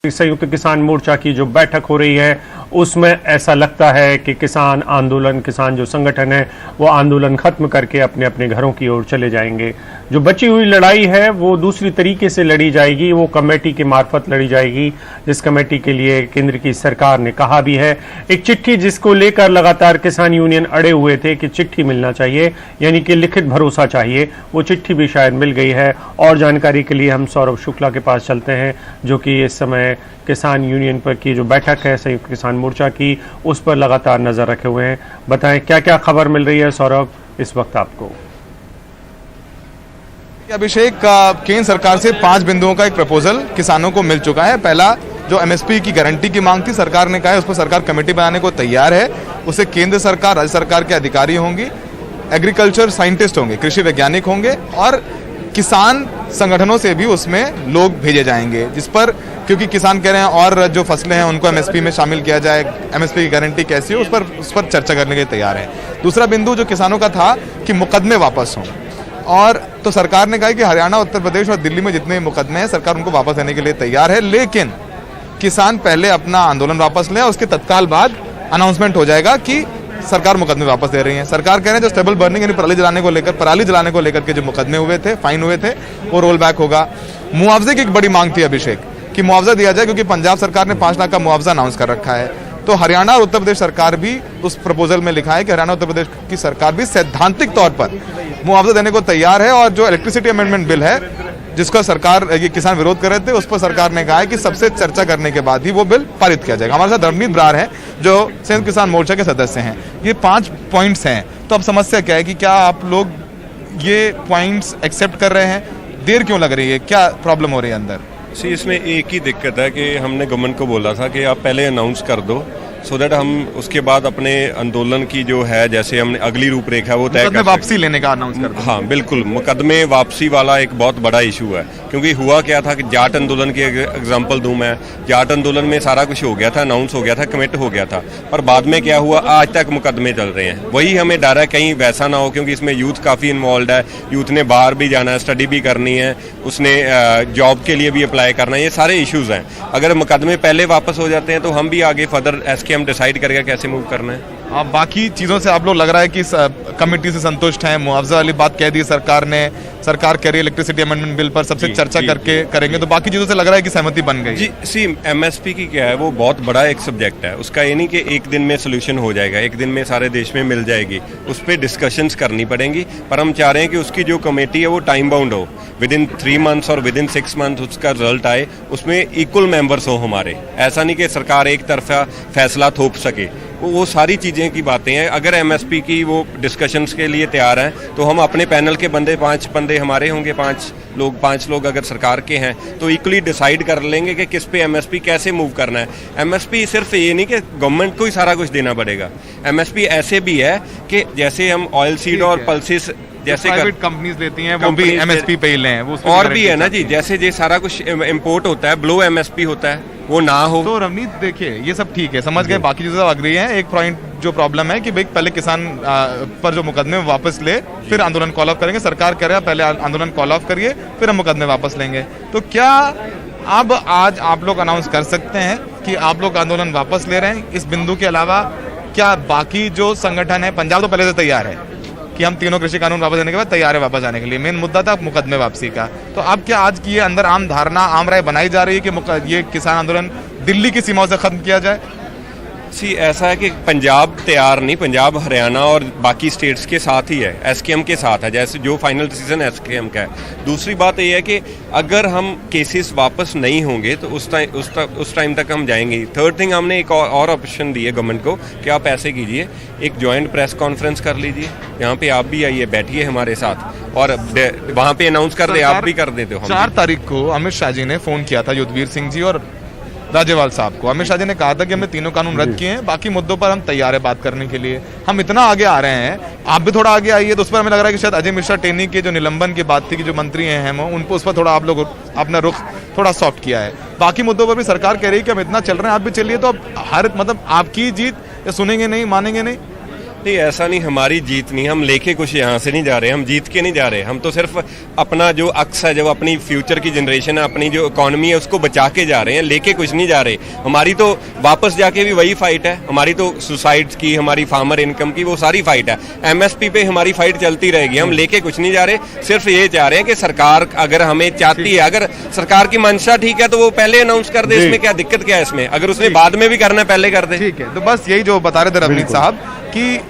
संयुक्त किसान मोर्चा की जो बैठक हो रही है उसमें ऐसा लगता है कि किसान आंदोलन, किसान जो संगठन है वो आंदोलन खत्म करके अपने अपने घरों की ओर चले जाएंगे। जो बची हुई लड़ाई है वो दूसरी तरीके से लड़ी जाएगी, वो कमेटी के मार्फत लड़ी जाएगी, जिस कमेटी के लिए केंद्र की सरकार ने कहा भी है। एक चिट्ठी जिसको लेकर लगातार किसान यूनियन अड़े हुए थे कि चिट्ठी मिलना चाहिए, यानी कि लिखित भरोसा चाहिए, वो चिट्ठी भी शायद मिल गई है। और जानकारी के लिए हम सौरभ शुक्ला के पास चलते हैं, जो कि इस समय किसान यूनियन पर की जो बैठक है संयुक्त किसान मोर्चा की, उस पर लगातार नजर रखे हुए हैं। बताएं क्या क्या खबर मिल रही है सौरभ इस वक्त आपको। अभिषेक, केंद्र सरकार से 5 बिंदुओं का एक प्रपोजल किसानों को मिल चुका है। पहला, जो एमएसपी की गारंटी की मांग थी, सरकार ने कहा है उस पर सरकार कमेटी बनाने को तैयार है। उसे केंद्र सरकार, राज्य सरकार के अधिकारी होंगे, एग्रीकल्चर साइंटिस्ट होंगे, कृषि वैज्ञानिक होंगे और किसान संगठनों से भी उसमें लोग भेजे जाएंगे, जिस पर क्योंकि किसान कह रहे हैं और जो फसलें हैं उनको एमएसपी में शामिल किया जाए, एमएसपी की गारंटी कैसी है उस पर चर्चा करने के लिए तैयार है। दूसरा बिंदु जो किसानों का था कि मुकदमे वापस हों, और तो सरकार ने कहा कि हरियाणा, उत्तर प्रदेश और दिल्ली में जितने मुकदमे हैं सरकार उनको वापस लेने के लिए तैयार है, लेकिन किसान पहले अपना आंदोलन वापस लें, उसके तत्काल बाद अनाउंसमेंट हो जाएगा कि सरकार मुकदमे वापस दे रही है। सरकार कह रहे हैं जो स्टेबल बर्निंग यानी पराली जलाने को लेकर के जो मुकदमे हुए थे, फाइन हुए थे, वो रोल बैक होगा। मुआवजे की एक बड़ी मांग थी अभिषेक कि मुआवजा दिया जाए, क्योंकि पंजाब सरकार ने 5 लाख का मुआवजा अनाउंस कर रखा है। तो हरियाणा और उत्तर प्रदेश सरकार भी उस प्रपोजल में लिखा है कि हरियाणा उत्तर प्रदेश की सरकार भी सैद्धांतिक तौर पर मुआवजा देने को तैयार है। और जो इलेक्ट्रिसिटी अमेंडमेंट बिल है जिसका सरकार ये किसान विरोध कर रहे थे, उस पर सरकार ने कहा है कि सबसे चर्चा करने के बाद ही वो बिल पारित किया जाएगा। हमारे साथ रवनीत बरार हैं जो संयुक्त किसान मोर्चा के सदस्य हैं। ये 5 पॉइंट्स हैं, तो अब समस्या क्या है कि क्या आप लोग ये पॉइंट्स एक्सेप्ट कर रहे हैं? देर क्यों लग रही है, क्या प्रॉब्लम हो रही है अंदर? इसमें एक ही दिक्कत है कि हमने गवर्नमेंट को बोला था कि आप पहले अनाउंस कर दो, सो दैट हम उसके बाद अपने आंदोलन की जो है, जैसे हमने अगली रूपरेखा वो तय कर वापसी लेने का अनाउंस कर दो। हाँ बिल्कुल, मुकदमे वापसी वाला एक बहुत बड़ा इशू है, क्योंकि हुआ क्या था कि जाट आंदोलन की एग्जांपल दूं मैं। जाट आंदोलन में सारा कुछ हो गया था, अनाउंस हो गया था, कमिट हो गया था, पर बाद में क्या हुआ, आज तक मुकदमे चल रहे हैं। वही हमें डर है कहीं वैसा ना हो, क्योंकि इसमें यूथ काफ़ी इन्वॉल्व है, यूथ ने बाहर भी जाना है, स्टडी भी करनी है, उसने जॉब के लिए भी अप्लाई करना है, ये सारे इश्यूज हैं। अगर मुकदमे पहले वापस हो जाते हैं तो हम भी आगे फर्दर एसकेएम डिसाइड करेगा कैसे मूव करना है। बाकी चीज़ों से आप लोग लग रहा है कि कमेटी से संतुष्ट हैं? मुआवजा वाली बात कह दी सरकार ने, सरकार कह रही है इलेक्ट्रिसिटी अमेंडमेंट बिल पर सबसे चर्चा करके करेंगे, तो बाकी चीज़ों से लग रहा है कि सहमति बन गई। जी सी, एमएसपी की क्या है, वो बहुत बड़ा एक सब्जेक्ट है। उसका ये नहीं कि एक दिन में सोल्यूशन हो जाएगा, एक दिन में सारे देश में मिल जाएगी, उस पर डिस्कशंस करनी पड़ेंगी। पर हम चाह रहे हैं कि उसकी जो कमेटी है वो टाइम बाउंड हो, विद इन 3 मंथ्स और विद इन 6 मंथ उसका रिजल्ट आए, उसमें इक्वल मेंबर्स हो हमारे। ऐसा नहीं कि सरकार एक तरफा फैसला थोप सके, वो सारी चीज़ें की बातें हैं। अगर एमएसपी की वो डिस्कशंस के लिए तैयार हैं तो हम अपने पैनल के बंदे 5 बंदे हमारे होंगे, 5 लोग अगर सरकार के हैं तो इक्वली डिसाइड कर लेंगे कि किस पे एमएसपी कैसे मूव करना है। एमएसपी सिर्फ ये नहीं कि गवर्नमेंट को ही सारा कुछ देना पड़ेगा, एमएसपी ऐसे भी है कि जैसे हम ऑयल सीड और पल्सेस जैसे प्राइवेट कंपनीज लेती हैं वो भी एमएसपी पे ही लें, वो और भी है ना जी, जैसे सारा कुछ इंपोर्ट होता है, ब्लो एमएसपी होता है, वो ना हो। तो रवनीत देखिए, ये सब ठीक है, समझ गए, बाकी चीजें अग्री हैं। एक पॉइंट जो प्रॉब्लम है कि भाई पहले किसान पर जो मुकदमे वापस ले, फिर आंदोलन कॉल ऑफ करेंगे। सरकार कह रहा है पहले आंदोलन कॉल ऑफ करिए, फिर हम मुकदमे वापस लेंगे। तो क्या अब आज आप लोग अनाउंस कर सकते हैं कि आप लोग आंदोलन वापस ले रहे हैं? इस बिंदु के अलावा क्या बाकी जो संगठन है, पंजाब तो पहले से तैयार है कि हम तीनों कृषि कानून वापस लेने के बाद तैयार है वापस जाने के लिए, मेन मुद्दा था मुकदमे वापसी का। तो अब क्या आज की ये अंदर आम धारणा, आम राय बनाई जा रही है कि ये किसान आंदोलन दिल्ली की सीमाओं से खत्म किया जाए? ऐसा है कि पंजाब तैयार नहीं, पंजाब हरियाणा और बाकी स्टेट्स के साथ ही है, एसकेएम के साथ है, जैसे जो फाइनल डिसीजन एसकेएम का है। दूसरी बात यह है कि अगर हम केसेस वापस नहीं होंगे तो उस टाइम तक हम जाएंगे। थर्ड थिंग, हमने एक और ऑप्शन दी है गवर्नमेंट को कि आप ऐसे कीजिए, एक जॉइंट प्रेस कॉन्फ्रेंस कर लीजिए, यहाँ पे आप भी आइए, बैठिए हमारे साथ और वहाँ पे अनाउंस कर दे, आप भी कर देते हो। 4 तारीख को अमित शाह जी ने फोन किया था युद्धवीर सिंह जी और राज्यपाल साहब को। अमित शाह जी ने कहा था कि हमने तीनों कानून रद्द किए हैं, बाकी मुद्दों पर हम तैयार है बात करने के लिए। हम इतना आगे आ रहे हैं, आप भी थोड़ा आगे आइए। तो उस पर हमें लग रहा है कि शायद अजय मिश्रा टेनी के जो निलंबन की बात थी कि जो मंत्री हैं हम उन पर, उस पर थोड़ा आप लोग अपना रुख थोड़ा सॉफ्ट किया है। बाकी मुद्दों पर भी सरकार कह रही है कि हम इतना चल रहे हैं, आप भी चलिए। तो अब हर मतलब आपकी जीत, या सुनेंगे नहीं, मानेंगे नहीं? नहीं, ऐसा नहीं, हमारी जीत नहीं, हम लेके कुछ यहाँ से नहीं जा रहे, हम जीत के नहीं जा रहे, हम तो सिर्फ अपना जो अक्स है, जो अपनी फ्यूचर की जनरेशन है, अपनी जो इकोनॉमी है उसको बचा के जा रहे हैं, लेके कुछ नहीं जा रहे। हमारी तो वापस जाके भी वही फाइट है, हमारी तो सुसाइड्स की, हमारी फार्मर इनकम की, वो सारी फाइट है। एमएसपी पे हमारी फाइट चलती रहेगी, हम लेके कुछ नहीं जा रहे, सिर्फ ये चाह रहे हैं कि सरकार अगर हमें चाहती है, अगर सरकार की मंशा ठीक है तो वो पहले अनाउंस कर दे, इसमें क्या दिक्कत क्या है इसमें, अगर उसने बाद में भी करना है पहले कर दे। ठीक है, तो बस यही जो बता रहे थे रवनीत साहब कि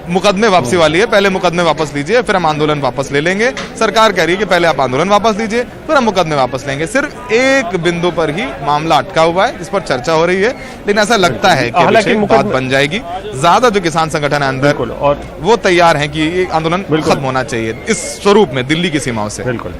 मुकदमे वापसी वाली है, पहले मुकदमे वापस लीजिए फिर हम आंदोलन वापस ले लेंगे। सरकार कह रही है कि पहले आप आंदोलन वापस लीजिए फिर हम मुकदमे वापस लेंगे। सिर्फ एक बिंदु पर ही मामला अटका हुआ है, इस पर चर्चा हो रही है, लेकिन ऐसा लगता है कि हालांकि अभिषेक बात बन जाएगी। ज्यादा जो किसान संगठन है अंदर और वो तैयार हैं कि ये आंदोलन खत्म होना चाहिए इस स्वरूप में, दिल्ली की सीमाओं से। बिल्कुल।